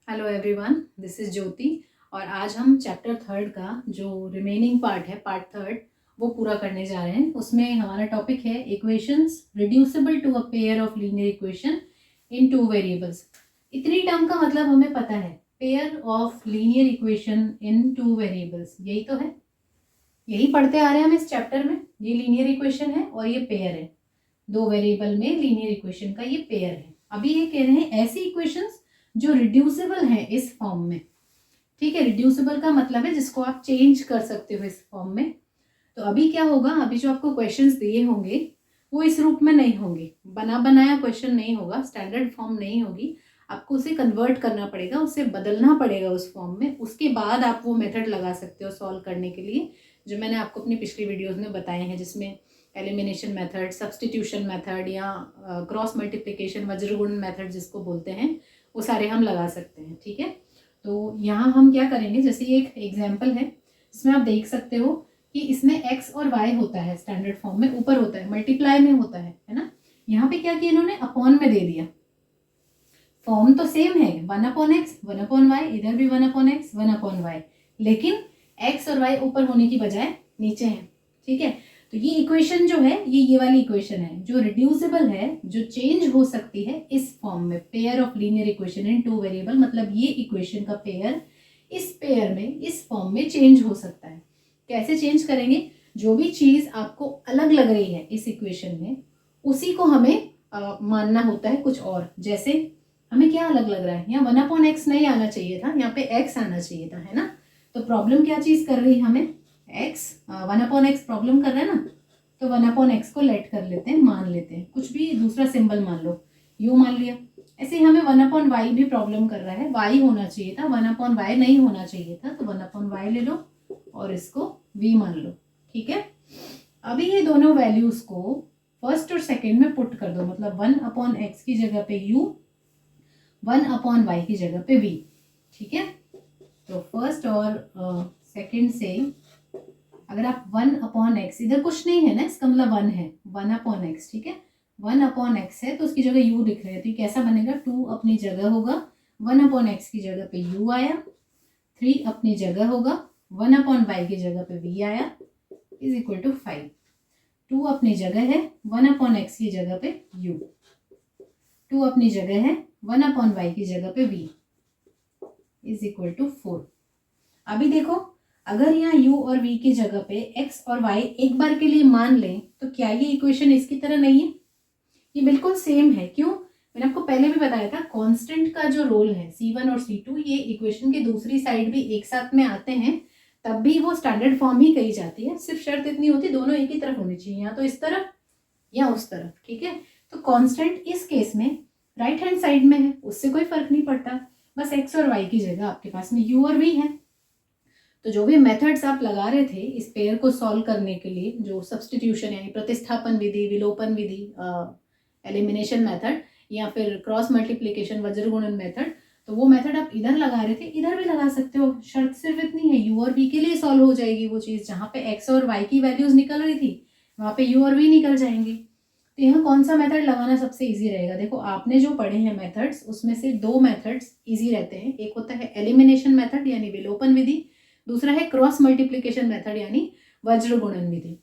Hello everyone, this is ज्योति। और आज हम चैप्टर थर्ड का जो रिमेनिंग पार्ट है, पार्ट थर्ड, वो पूरा करने जा रहे हैं। उसमें हमारा टॉपिक है equations reducible to a pair of linear equation in two variables. इतनी टर्म का मतलब हमें पता है, pair of linear equation in two variables, यही तो है, यही पढ़ते आ रहे हैं हम इस चैप्टर में। ये लीनियर इक्वेशन है और ये पेयर है, दो वेरिएबल में लीनियर इक्वेशन का ये पेयर है। अभी ये कह रहे हैं ऐसी इक्वेशंस जो रिड्यूसिबल हैं इस फॉर्म में। ठीक है, रिड्यूसिबल का मतलब है जिसको आप चेंज कर सकते हो इस फॉर्म में। तो अभी क्या होगा, अभी जो आपको क्वेश्चंस दिए होंगे वो इस रूप में नहीं होंगे, बना बनाया क्वेश्चन नहीं होगा, स्टैंडर्ड फॉर्म नहीं होगी। आपको उसे कन्वर्ट करना पड़ेगा, उसे बदलना पड़ेगा उस फॉर्म में। उसके बाद आप वो मेथड लगा सकते हो सॉल्व करने के लिए, जो मैंने आपको अपनी पिछली वीडियोज में बताए हैं, जिसमें एलिमिनेशन मेथड, सब्सटीट्यूशन मेथड या क्रॉस मल्टीप्लिकेशन, वज्रगुणन मेथड जिसको बोलते हैं, वो सारे हम लगा सकते हैं। ठीक है, तो यहाँ हम क्या करेंगे, जैसे ये एक एग्जाम्पल है इसमें आप देख सकते हो कि इसमें x और y होता है स्टैंडर्ड फॉर्म में, ऊपर होता है, मल्टीप्लाई में होता है ना। यहाँ पे क्या किया इन्होंने, अपॉन में दे दिया। फॉर्म तो सेम है, 1/x 1/y, इधर भी 1/x 1/y, लेकिन x और y ऊपर होने की बजाय नीचे है। ठीक है, तो ये इक्वेशन जो है ये वाली इक्वेशन है जो रिड्यूसिबल है, जो चेंज हो सकती है इस फॉर्म में, pair of linear equation in two variable. मतलब ये इक्वेशन का पेयर इस पेयर में, इस फॉर्म में चेंज हो सकता है। कैसे चेंज करेंगे, जो भी चीज आपको अलग लग रही है इस इक्वेशन में, उसी को हमें मानना होता है कुछ और। जैसे हमें क्या अलग लग रहा है, यहाँ 1/x नहीं आना चाहिए था, यहाँ पे x आना चाहिए था, है ना। तो प्रॉब्लम क्या चीज कर रही है हमें, x 1/x प्रॉब्लम कर रहा है ना। तो 1/x को लेट कर लेते हैं, मान लेते हैं, कुछ भी दूसरा सिंबल मान लो, u मान लिया। ऐसे ही हमें 1/y भी प्रॉब्लम कर रहा है, y होना चाहिए था, 1/y नहीं होना चाहिए था, तो 1/y ले लो और इसको v मान लो। ठीक है, अभी ये दोनों वैल्यूज को फर्स्ट और सेकेंड में पुट कर दो, मतलब 1/x की जगह पे u, 1/y की जगह पे v। ठीक है, तो फर्स्ट और सेकेंड से अगर आप 1/x, इधर कुछ नहीं है ना, इसका मतलब 1 है, 1/x। ठीक है, 1/x है तो उसकी जगह u लिख रहे हैं, तो ये कैसा बनेगा, 2 अपनी जगह होगा, 1/x की जगह पे u आया, 3 अपनी जगह होगा, 1/y की जगह पे v आया, इज इक्वल टू 5। 2 अपनी जगह है, 1/x की जगह पे u, 2 अपनी जगह है, 1/y की जगह पे v, इज इक्वल टू 4। अभी देखो, अगर यहाँ u और v की जगह पे x और y एक बार के लिए मान लें, तो क्या ये इक्वेशन इसकी तरह नहीं है, ये बिल्कुल सेम है। क्यों, मैंने आपको पहले भी बताया था, कांस्टेंट का जो रोल है c1 और c2, ये इक्वेशन की दूसरी साइड भी एक साथ में आते हैं, तब भी वो स्टैंडर्ड फॉर्म ही कही जाती है। सिर्फ शर्त इतनी होती है, दोनों एक ही तरफ होनी चाहिए, या तो इस तरफ या उस तरफ। ठीक है, तो कांस्टेंट इस केस में राइट हैंड साइड में है, उससे कोई फर्क नहीं पड़ता, बस x और y की जगह आपके पास में u और v है। तो जो भी मेथड्स आप लगा रहे थे इस पेयर को सॉल्व करने के लिए, जो सब्सटीट्यूशन यानी प्रतिस्थापन विधि, विलोपन विधि, एलिमिनेशन मेथड, या फिर क्रॉस मल्टीप्लिकेशन, वज्रगुणन मेथड, तो वो मेथड आप इधर लगा रहे थे, इधर भी लगा सकते हो। शर्त सिर्फ इतनी है, u और v के लिए सॉल्व हो जाएगी वो चीज़, जहाँ पे x और y की वैल्यूज निकल रही थी वहाँ पे u और v निकल जाएंगे। तो यहाँ कौन सा मेथड लगाना सबसे इजी रहेगा, देखो आपने जो पढ़े हैं मेथड्स, उसमें से 2 मेथड्स इजी रहते हैं। एक होता है एलिमिनेशन मेथड यानी विलोपन विधि, दूसरा है क्रॉस मल्टीप्लिकेशन मेथड यानी वज्रगुणन विधि।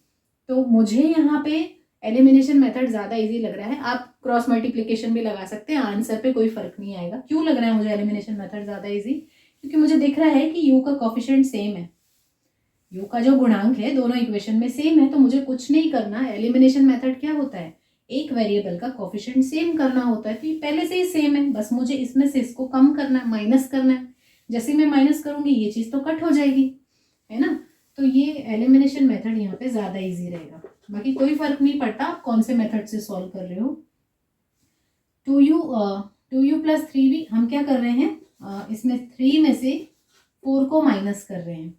तो मुझे यहाँ पे एलिमिनेशन मेथड ज़्यादा इजी लग रहा है, आप क्रॉस मल्टीप्लिकेशन भी लगा सकते हैं, आंसर पे कोई फर्क नहीं आएगा। क्यों लग रहा है मुझे एलिमिनेशन मेथड ज़्यादा इजी, क्योंकि मुझे दिख रहा है कि u का कॉफिशिएंट सेम है, u का जो गुणांक है दोनों इक्वेशन में सेम है, तो मुझे कुछ नहीं करना। एलिमिनेशन मेथड क्या होता है, एक वेरिएबल का कॉफिशिएंट सेम करना होता है, तो ये पहले से ही सेम है, बस मुझे इसमें से इसको कम करना है, माइनस करना है। जैसे मैं माइनस करूंगी ये चीज़ तो कट हो जाएगी, है ना। तो ये एलिमिनेशन मेथड यहाँ पे ज़्यादा इजी रहेगा, बाकी कोई फर्क नहीं पड़ता आप कौन से मेथड से सॉल्व कर रहे हो। 2u प्लस 3v, हम क्या कर रहे हैं, इसमें 3 में से 4 को माइनस कर रहे हैं,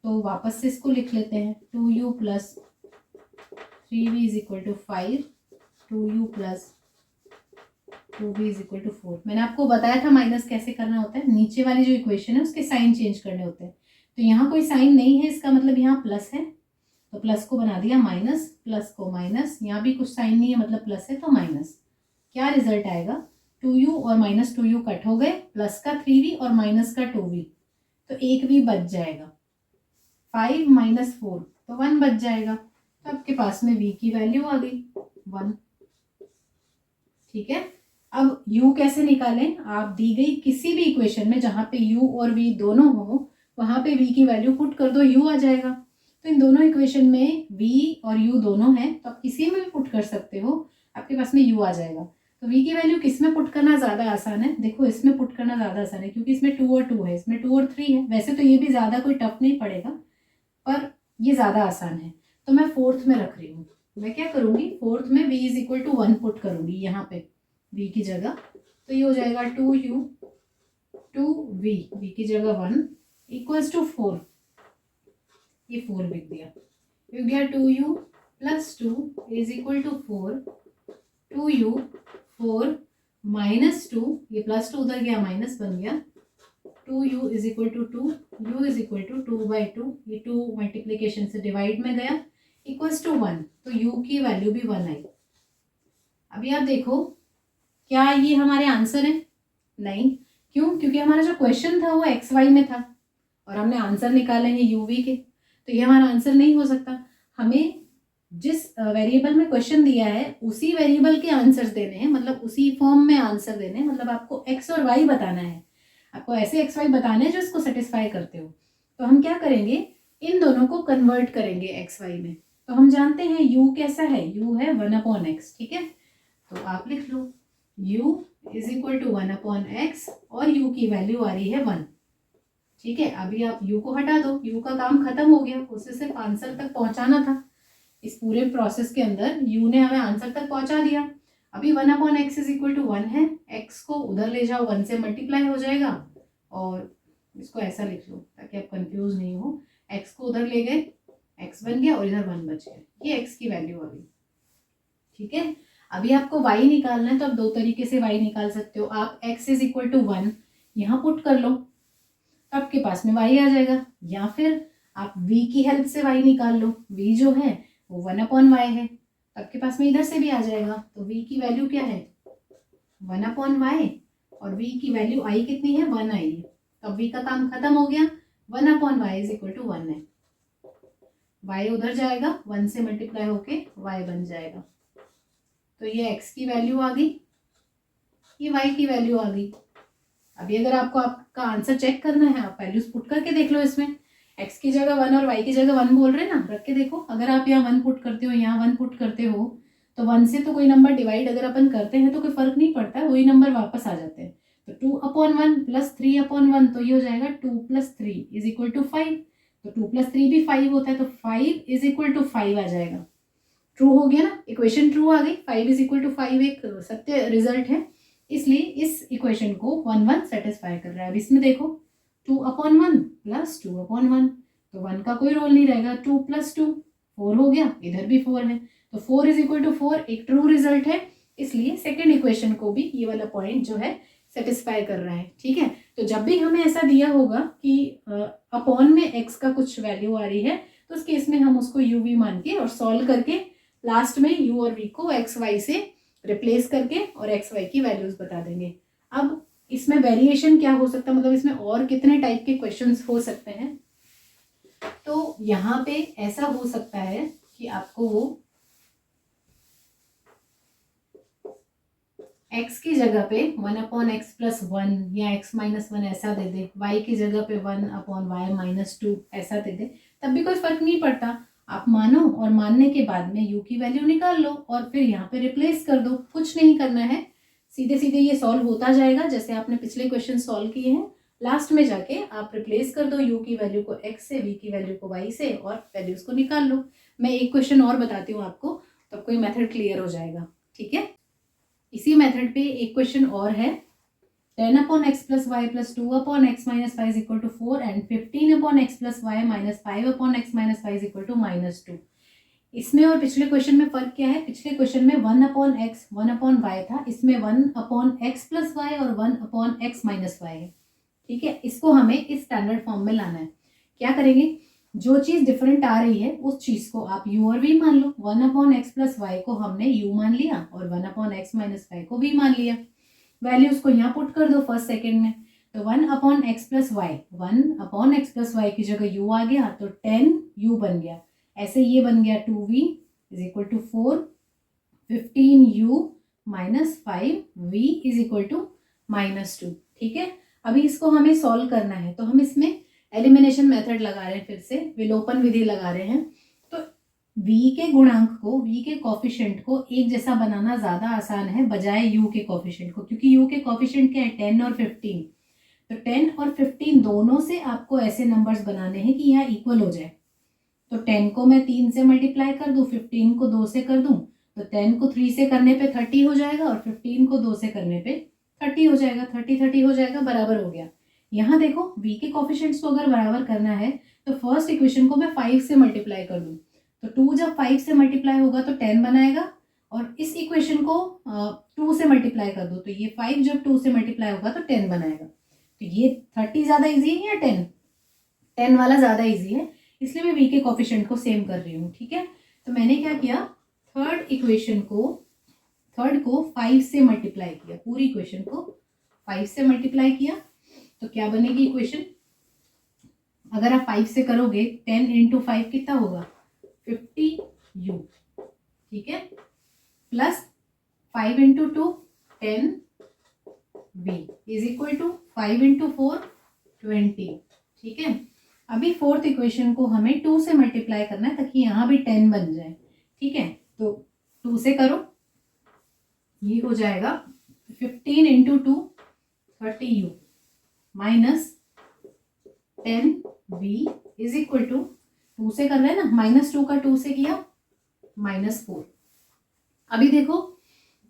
तो वापस से इसको लिख लेते हैं, 2u plus 3v is equal to 5, 2u plus 2v is equal to 4। मैंने आपको बताया था माइनस कैसे करना होता है, नीचे वाली जो इक्वेशन है उसके साइन चेंज करने होते हैं। तो यहाँ कोई साइन नहीं है, इसका मतलब यहाँ प्लस है, तो प्लस को बना दिया माइनस, प्लस को माइनस, यहाँ भी कुछ साइन नहीं है मतलब प्लस है तो माइनस। क्या रिजल्ट आएगा, 2u और माइनस 2u कट हो गए, प्लस का 3v और माइनस का 2v, तो एक v बच जाएगा। 5 माइनस 4 तो 1 बच जाएगा। तो आपके पास में v की वैल्यू आ गई 1। ठीक है, अब u कैसे निकालें? आप दी गई किसी भी इक्वेशन में जहां पे u और v दोनों हो वहां पे v की वैल्यू पुट कर दो, u आ जाएगा। तो इन दोनों इक्वेशन में v और u दोनों हैं, तो आप किसी में भी पुट कर सकते हो, आपके पास में u आ जाएगा। तो v की वैल्यू किस में पुट करना ज़्यादा आसान है? देखो इसमें पुट करना ज़्यादा आसान है क्योंकि इसमें 2 और 2 है, इसमें 2 और 3 है। वैसे तो ये भी ज़्यादा कोई टफ नहीं पड़ेगा, पर ये ज़्यादा आसान है। तो मैं फोर्थ में रख रही हूँ। मैं क्या करूँगी, फोर्थ में v is equal to 1 put करूँगी यहाँ पे v की जगह। तो ये हो जाएगा 2u 2v, v की जगह 1 इक्वल्स टू 4। ये 4 लिख दिया, ये हो गया 2u plus 2 is equal to 4। 2u 4 minus 2, ये प्लस 2 उधर गया माइनस बन गया। 2u is equal to 2, u is equal to 2/2, ये 2 मल्टीप्लीकेशन से डिवाइड में गया, इक्वल्स टू 1। तो u की वैल्यू भी 1 आई। अभी आप देखो क्या ये हमारे आंसर है? नहीं। क्यों? क्योंकि हमारा जो क्वेश्चन था वो एक्स वाई में था और हमने आंसर निकाले हैं यू वी के, तो ये हमारा आंसर नहीं हो सकता। हमें जिस वेरिएबल में क्वेश्चन दिया है उसी वेरिएबल के आंसर्स देने हैं, मतलब उसी फॉर्म में आंसर देने हैं। मतलब आपको एक्स और वाई बताना है, आपको ऐसे एक्स वाई बताने हैं जो इसको सेटिस्फाई करते हो। तो हम क्या करेंगे, इन दोनों को कन्वर्ट करेंगे एक्स वाई में। तो हम जानते हैं u कैसा है, u है 1/x। ठीक है, तो आप लिख लो u is equal to 1/x और u की वैल्यू आ रही है 1। ठीक है, अभी आप u को हटा दो, u का काम खत्म हो गया, उसे सिर्फ आंसर तक पहुंचाना था। इस पूरे प्रोसेस के अंदर u ने हमें आंसर तक पहुंचा दिया। अभी 1/x इज इक्वल टू 1 है, x को उधर ले जाओ, 1 से मल्टीप्लाई हो जाएगा। और इसको ऐसा लिख लो ताकि आप कंफ्यूज नहीं हो, x को उधर ले गए, x बन गया और इधर 1 बच गया, ये x की वैल्यू आ गई। ठीक है, अभी आपको y निकालना है तो आप दो तरीके से y निकाल सकते हो। आप x इज इक्वल टू 1 यहाँ पुट कर लो, आपके पास में y आ जाएगा, या फिर आप v की हेल्प से y निकाल लो। v जो है वो 1/y है, आपके पास में इधर से भी आ जाएगा। तो v की वैल्यू क्या है 1/y और v की वैल्यू i कितनी है 1 आई है। तो अब v का काम खत्म हो गया, 1/y इज इक्वल टू 1 है, y उधर जाएगा, 1 से मल्टीप्लाई होके y बन जाएगा। तो ये x की वैल्यू आ गई, ये y की वैल्यू आ गई। अभी अगर आपको आपका आंसर चेक करना है, आप वैल्यूज पुट करके देख लो। इसमें x की जगह 1 और y की जगह 1 बोल रहे हैं ना, रख के देखो। अगर आप यहाँ 1 पुट करते हो, यहाँ 1 पुट करते हो, तो 1 से तो कोई नंबर डिवाइड अगर अपन करते हैं तो कोई फर्क नहीं पड़ता है, वही नंबर वापस आ जाते हैं। तो 2/1 प्लस 3/1, तो ये हो जाएगा 2 + 3 इज इक्वल टू 5। तो 2 + 3 भी 5 होता है, तो 5 इज इक्वल टू 5 आ जाएगा। ट्रू हो गया ना, इक्वेशन ट्रू आ गई। 5 इज इक्वल टू 5 एक सत्य रिजल्ट है, इसलिए इस इक्वेशन को 1 सेटिस्फाई कर रहा है। अब इसमें देखो 2/1 प्लस 2/1, तो 1 का कोई रोल नहीं रहेगा, 2 + 2 4 हो गया, इधर भी 4 है, तो 4 इज इक्वल टू 4 एक ट्रू रिजल्ट है। इसलिए सेकेंड इक्वेशन को भी ये वाला पॉइंट जो है सेटिस्फाई कर रहा है। ठीक है, तो जब भी हमें ऐसा दिया होगा कि अपॉन में x का कुछ वैल्यू आ रही है, तो उस केस में हम उसको u v मान के और सॉल्व करके लास्ट में u और v को x y से रिप्लेस करके और x y की वैल्यूज बता देंगे। अब इसमें वेरिएशन क्या हो सकता है, मतलब इसमें और कितने टाइप के क्वेश्चंस हो सकते हैं। तो यहाँ पे ऐसा हो सकता है कि आपको वो x की जगह पे 1/x + 1 या x - 1 ऐसा दे दे, y की जगह पे 1/y - 2 ऐसा दे दे, तब भी कोई फर्क नहीं पड़ता। आप मानो और मानने के बाद में u की वैल्यू निकाल लो और फिर यहाँ पे रिप्लेस कर दो। कुछ नहीं करना है, सीधे सीधे ये सॉल्व होता जाएगा जैसे आपने पिछले क्वेश्चन सॉल्व किए हैं। लास्ट में जाके आप रिप्लेस कर दो u की वैल्यू को x से, v की वैल्यू को y से और वैल्यूज को निकाल लो। मैं एक क्वेश्चन और बताती हूँ आपको, तब कोई मेथड क्लियर हो जाएगा। ठीक है, इसी मेथड पे एक क्वेश्चन और है, 10/x + y + 2/x - 5 is equal to 4 and 15/x + y - 5/x - 5 is equal to -2। इसमें और पिछले क्वेश्चन में फर्क क्या है, पिछले क्वेश्चन में 1/x 1/y था, इसमें 1/x + y और 1/x - y है। ठीक है, इसको हमें इस स्टैंडर्ड फॉर्म में लाना है। क्या करेंगे, जो चीज डिफरेंट आ रही है उस चीज को आप u और v मान लो। 1/x + y को हमने u मान लिया और 1/x - y को v मान लिया। वैल्यूज को यहाँ पुट कर दो फर्स्ट सेकेंड में, तो 1/x+y, 1/x+y की जगह u आ गया तो 10u बन गया। ऐसे ये बन गया 2v = 4, 15u - 5v = -2। ठीक है, अभी इसको हमें सॉल्व करना है, तो हम इसमें एलिमिनेशन मेथड लगा रहे हैं, फिर से विलोपन विधि लगा रहे हैं। तो v के गुणांक को, v के कॉफिशिएंट को एक जैसा बनाना ज़्यादा आसान है बजाय u के कॉफिशिएंट को, क्योंकि u के कॉफिशिएंट क्या है 10 और 15। तो 10 और 15 दोनों से आपको ऐसे नंबर्स बनाने हैं कि यहाँ इक्वल हो जाए। तो 10 को मैं 3 से मल्टीप्लाई कर दूँ, 15 को 2 से कर दूँ, तो 10 को 3 से करने पे 30 हो जाएगा और 15 को 2 से करने पे 30 हो जाएगा, 30 हो जाएगा, बराबर हो गया। यहाँ देखो v के कॉफिशिएंट्स को अगर बराबर करना है तो फर्स्ट इक्वेशन को मैं 5 से मल्टीप्लाई कर दूँ, तो 2 जब 5 से मल्टीप्लाई होगा तो 10 बनाएगा, और इस इक्वेशन को 2 से मल्टीप्लाई कर दो, तो ये 5 जब 2 से मल्टीप्लाई होगा तो 10 बनाएगा। तो ये 30 ज़्यादा ईजी है या 10 वाला ज़्यादा ईजी है, इसलिए मैं v के कॉफिशिएंट को सेम कर रही हूँ। ठीक है, तो मैंने क्या किया, थर्ड को 5 से मल्टीप्लाई किया, पूरी इक्वेशन को 5 से मल्टीप्लाई किया, तो क्या बनेगी इक्वेशन, अगर आप 5 से करोगे 10 × 5 कितना होगा 50u। ठीक है, प्लस 5 × 2 10v = 5 × 4 20। ठीक है, अभी फोर्थ इक्वेशन को हमें 2 से मल्टीप्लाई करना है ताकि यहाँ भी 10 बन जाए। ठीक है, तो 2 से करो, ये हो जाएगा 15 × 2 30u - 10v = 2 से कर रहे हैं ना, -2 का 2 से किया -4। अभी देखो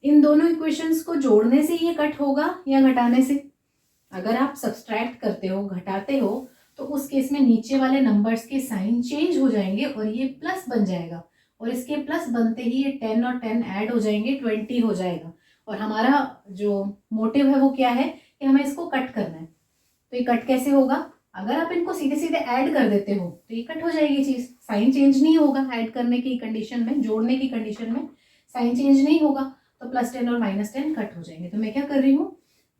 इन दोनों इक्वेशंस को जोड़ने से ये कट होगा या घटाने से। अगर आप सब्सट्रैक्ट करते हो, घटाते हो, तो उस केस में नीचे वाले नंबर्स के साइन चेंज हो जाएंगे और ये प्लस बन जाएगा, और इसके प्लस बनते ही ये 10 और 10 ऐड हो जाएंगे, 20 हो जाएगा। और हमारा जो मोटिव है वो क्या है कि हमें इसको कट करना है। तो ये कट कैसे होगा, अगर आप इनको सीधे सीधे ऐड कर देते हो तो ये कट हो जाएगी चीज़, साइन चेंज नहीं होगा। ऐड करने की कंडीशन में, जोड़ने की कंडीशन में साइन चेंज नहीं होगा, तो +10 और -10 कट हो जाएंगे। तो मैं क्या कर रही हूँ,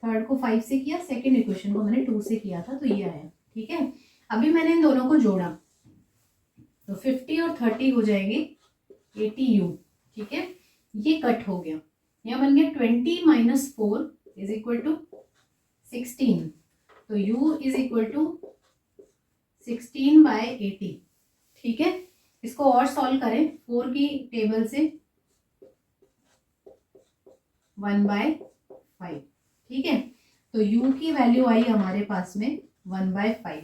थर्ड को 5 से किया, सेकेंड इक्वेशन को मैंने 2 से किया था, तो ये आया। ठीक है, अभी मैंने इन दोनों को जोड़ा, तो 50 और 30 हो जाएंगे 80u। ठीक है, ये कट हो गया, यहाँ बन गया 20 - 4 = 16, तो u = 16/80। ठीक है, इसको और सॉल्व करें 4 की टेबल से 1/5। ठीक है, तो u की वैल्यू आई हमारे पास में 1/5।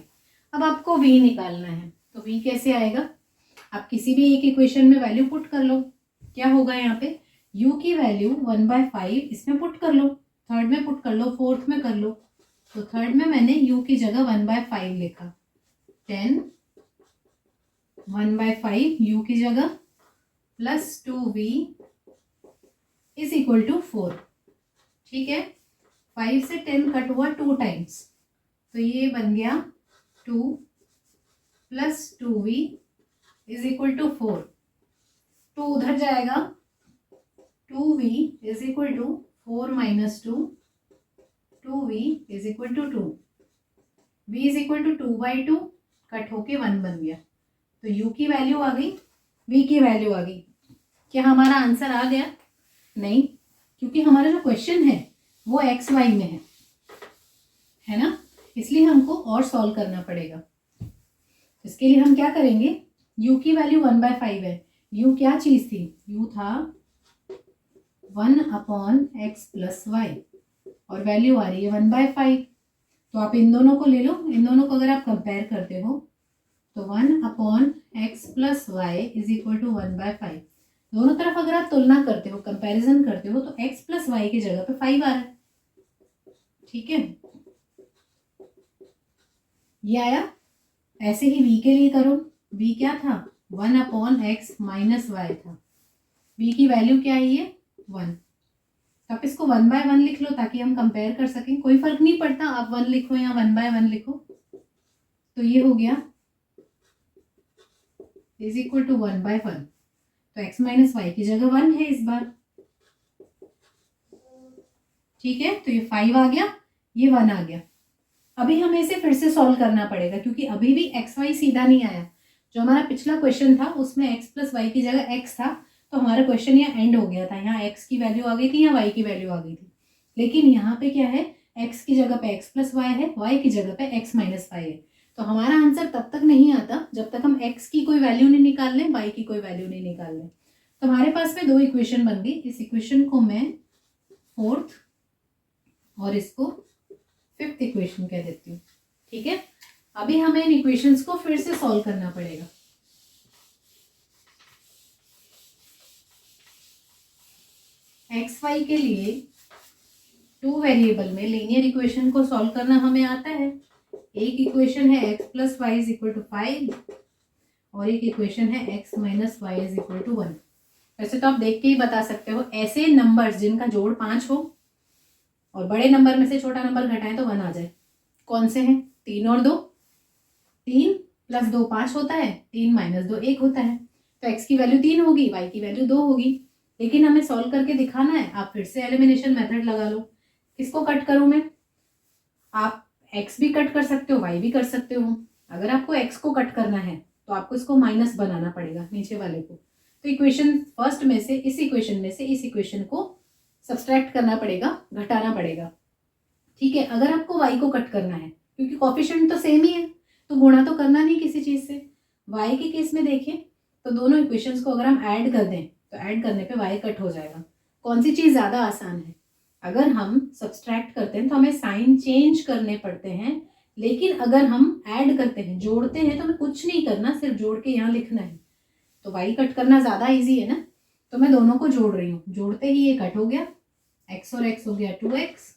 अब आपको v निकालना है, तो v कैसे आएगा, आप किसी भी एक इक्वेशन में वैल्यू पुट कर लो। क्या होगा यहाँ पे, u की वैल्यू 1/5 इसमें पुट कर लो, थर्ड में पुट कर लो, फोर्थ में कर लो। तो थर्ड में मैंने u की जगह 1/5 लिखा, 10 1/5 u की जगह प्लस 2v = 4। ठीक है, 5 से 10 कट हुआ 2 टाइम्स, तो ये बन गया 2 + 2v = 4। 2 उधर जाएगा, 2v = 4 - 2, 2v = 2, v = 2/2, कट होके 1 बन गया। तो u की वैल्यू आ गई, v की वैल्यू आ गई। क्या हमारा आंसर आ गया? नहीं, क्योंकि हमारा जो क्वेश्चन है वो एक्स वाई में है ना, इसलिए हमको और सॉल्व करना पड़ेगा। इसके लिए हम क्या करेंगे, u की वैल्यू 1/5 है, u क्या चीज थी, u था 1/x + y, और वैल्यू आ रही है 1/5। तो आप इन दोनों को ले लो, इन दोनों को अगर आप कंपेयर करते हो तो 1/x + y = 1/5। दोनों तरफ अगर आप तुलना करते हो, कंपैरिजन करते हो, तो x + y की जगह पे 5 आ रहा है। ठीक है, ये आया। ऐसे ही v के लिए करो, v क्या था 1/x - y था, v की वैल्यू क्या आई है 1। तो आप इसको 1/1 लिख लो ताकि हम कंपेयर कर सकें, कोई फर्क नहीं पड़ता आप 1 लिखो या 1/1 लिखो। तो ये हो गया = 1/1, तो x - y की जगह 1 है इस बार। ठीक है, तो ये 5 आ गया, ये 1 आ गया। अभी हमें इसे फिर से सॉल्व करना पड़ेगा क्योंकि अभी भी एक्स वाई सीधा नहीं आया। जो हमारा पिछला क्वेश्चन था उसमें एक्स प्लस वाई की जगह एक्स था, तो हमारा क्वेश्चन यहाँ एंड हो गया था। यहाँ एक्स की वैल्यू आ गई थी, यहाँ वाई की वैल्यू आ गई थी। लेकिन यहाँ पे क्या है, एक्स की जगह पे एक्स प्लस वाई है, वाई की जगह पे एक्स माइनस वाई है। तो हमारा आंसर तब तक नहीं आता जब तक हम एक्स की कोई वैल्यू नहीं निकाल लें, वाई की कोई वैल्यू नहीं निकाल लें। तो हमारे पास में 2 इक्वेशन बन गई। इस इक्वेशन को मैं 4th और इसको 5th इक्वेशन कह देती हूँ। ठीक है, अभी हमें इन इक्वेशंस को फिर से सॉल्व करना पड़ेगा। एक्स वाई के लिए 2 वेरिएबल में लीनियर इक्वेशन को सॉल्व करना हमें आता है। एक इक्वेशन है x plus y is equal to 5 और एक इक्वेशन है x minus y is equal to 1। वैसे तो आप देख के ही बता सकते हो, ऐसे नंबर्स जिनका जोड़ 5 हो और बड़े नंबर में से छोटा नंबर घटाएं तो 1 आ जाए। कौन से हैं? 3 और 2। 3 प्लस 2 5 होता है, 3 माइनस 2 1 होता है। तो x की वैल्यू 3 होगी, y की वैल्यू 2 होगी। लेकिन हमें सॉल्व करके दिखाना है। आप फिर से एलिमिनेशन मेथड लगा लो। किसको कट करूं मैं? आप x भी कट कर सकते हो, y भी कर सकते हो। अगर आपको x को कट करना है तो आपको इसको माइनस बनाना पड़ेगा, नीचे वाले को। तो इक्वेशन फर्स्ट में से इस इक्वेशन में से इस इक्वेशन को सब्सट्रैक्ट करना पड़ेगा, घटाना पड़ेगा। ठीक है, अगर आपको y को कट करना है क्योंकि कोफिशिएंट तो सेम ही है तो गुणा तो करना नहीं किसी चीज से। y के केस में देखें तो दोनों इक्वेशंस को अगर हम ऐड कर दें तो ऐड करने पे y कट हो जाएगा। कौन सी चीज ज्यादा आसान है? अगर हम सब्सट्रैक्ट करते हैं तो हमें साइन चेंज करने पड़ते हैं, लेकिन अगर हम ऐड करते हैं, जोड़ते हैं, तो हमें कुछ नहीं करना, सिर्फ जोड़ के यहाँ लिखना है। तो y कट करना ज्यादा ईजी है ना, तो मैं दोनों को जोड़ रही हूँ। जोड़ते ही ये कट हो गया, x और x हो गया 2x,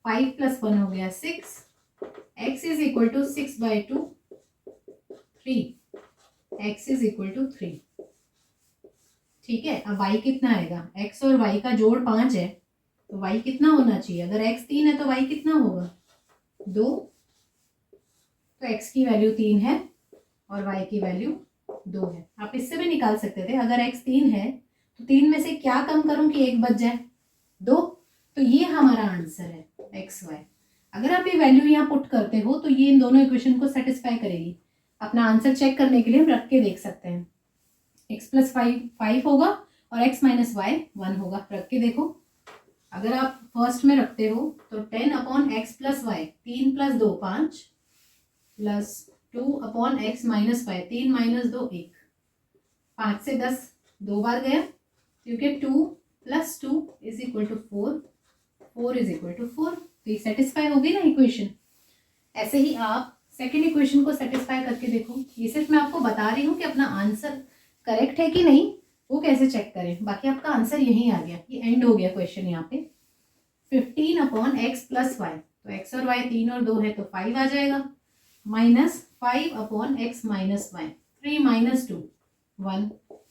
5 प्लस 1 हो गया 6, x is equal to 6/2 3, x is equal to 3। ठीक है, अब y कितना आएगा? x और y का जोड़ 5 है तो y कितना होना चाहिए? अगर x 3 है तो y कितना होगा? 2। तो x की वैल्यू 3 है और y की वैल्यू 2 है। आप इससे भी निकाल सकते थे, अगर x 3 है तो 3 में से क्या कम करूं कि 1 बच जाए? 2। तो ये हमारा आंसर है एक्स वाई। अगर आप ये वैल्यू यहाँ पुट करते हो तो ये इन दोनों इक्वेशन को सेटिस्फाई करेगी। अपना आंसर चेक करने के लिए हम रख के देख सकते हैं। x प्लस 5 होगा और x माइनस वाई 1 होगा। रख के देखो, अगर आप फर्स्ट में रखते हो तो 10 upon x plus y, 3 plus 2 5, plus 2 upon x minus y, 3 minus 2 1। 5 से 10 2 बार गया क्योंकि 2 plus 2 is equal to 4, 4 is equal to 4। तो ये सेटिस्फाई हो गई ना इक्वेशन। ऐसे ही आप सेकेंड इक्वेशन को सेटिस्फाई करके देखो। ये सिर्फ मैं आपको बता रही हूँ कि अपना आंसर करेक्ट है कि नहीं वो कैसे चेक करें। बाकी आपका आंसर यही आ गया, ये एंड हो गया क्वेश्चन यहाँ पे। 15 अपॉन एक्स प्लस वाई, तो एक्स और वाई 3 और 2 है तो 5 आ जाएगा, minus 5 upon x minus y, 3 minus 2 1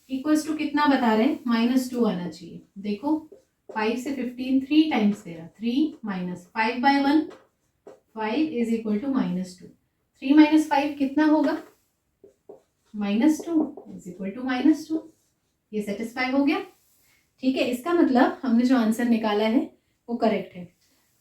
equals to कितना बता रहे हैं? -2 आना चाहिए। देखो 5 से 15 3 टाइम्स दे रहा, 3 minus 5/1, 5 is equal to -2। 3 minus 5 कितना होगा? -2 इज इक्वल टू -2। ये सेटिस्फाई हो गया। ठीक है, इसका मतलब हमने जो आंसर निकाला है वो करेक्ट है।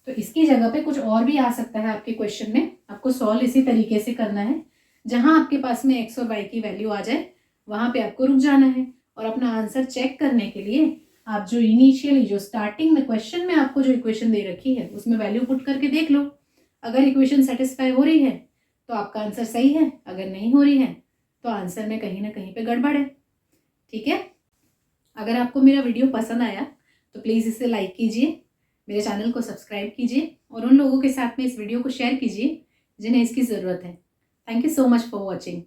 तो इसकी जगह पे कुछ और भी आ सकता है आपके क्वेश्चन में। आपको सॉल्व इसी तरीके से करना है, जहां आपके पास में एक्स और वाई की वैल्यू आ जाए वहां पे आपको रुक जाना है और अपना आंसर चेक करने के लिए आप जो इनिशियली जो स्टार्टिंग में क्वेश्चन में आपको जो इक्वेशन दे रखी है उसमें वैल्यू पुट करके देख लो। अगर इक्वेशन सेटिस्फाई हो रही है तो आपका आंसर सही है, अगर नहीं हो रही है तो आंसर में कहीं ना कहीं पे गड़बड़ है। ठीक है, अगर आपको मेरा वीडियो पसंद आया तो प्लीज़ इसे लाइक कीजिए, मेरे चैनल को सब्सक्राइब कीजिए और उन लोगों के साथ में इस वीडियो को शेयर कीजिए जिन्हें इसकी ज़रूरत है। Thank you so much for watching.